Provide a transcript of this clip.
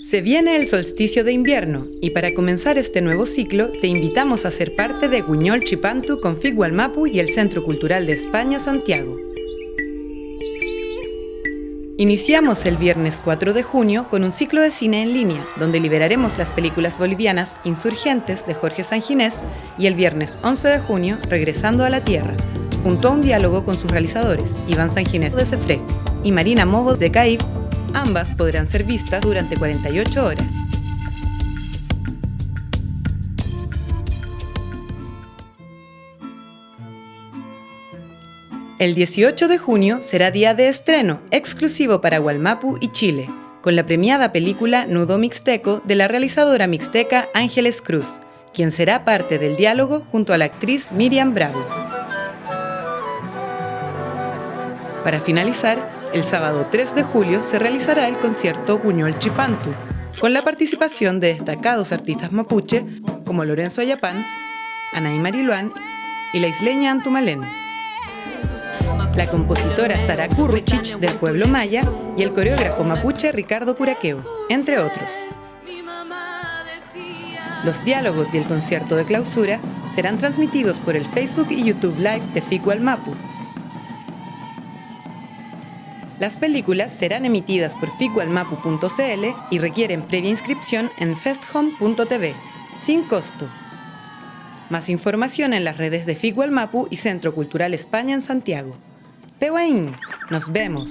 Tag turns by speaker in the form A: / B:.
A: Se viene el solsticio de invierno y para comenzar este nuevo ciclo te invitamos a ser parte de Guiñol Chipantu con Figualmapu y el Centro Cultural de España Santiago. Iniciamos el viernes 4 de junio con un ciclo de cine en línea, donde liberaremos las películas bolivianas Insurgentes de Jorge Sanginés y el viernes 11 de junio Regresando a la Tierra, junto a un diálogo con sus realizadores, Iván Sanginés de Cefré y Marina Mobos de CAIF. Ambas podrán ser vistas durante 48 horas. El 18 de junio será día de estreno exclusivo para Wallmapu y Chile, con la premiada película Nudo Mixteco de la realizadora mixteca Ángeles Cruz, quien será parte del diálogo junto a la actriz Miriam Bravo. Para finalizar, el sábado 3 de julio se realizará el concierto Guiñol Chipantu, con la participación de destacados artistas mapuche como Lorenzo Ayapán, Anaí Mariluán y la isleña Antumalén, la compositora Sara Curruchich del pueblo maya y el coreógrafo mapuche Ricardo Curaqueo, entre otros. Los diálogos y el concierto de clausura serán transmitidos por el Facebook y YouTube Live de Figualmapu. Las películas serán emitidas por figualmapu.cl y requieren previa inscripción en festhome.tv, sin costo. Más información en las redes de Figualmapu y Centro Cultural España en Santiago. Pehuaín, nos vemos.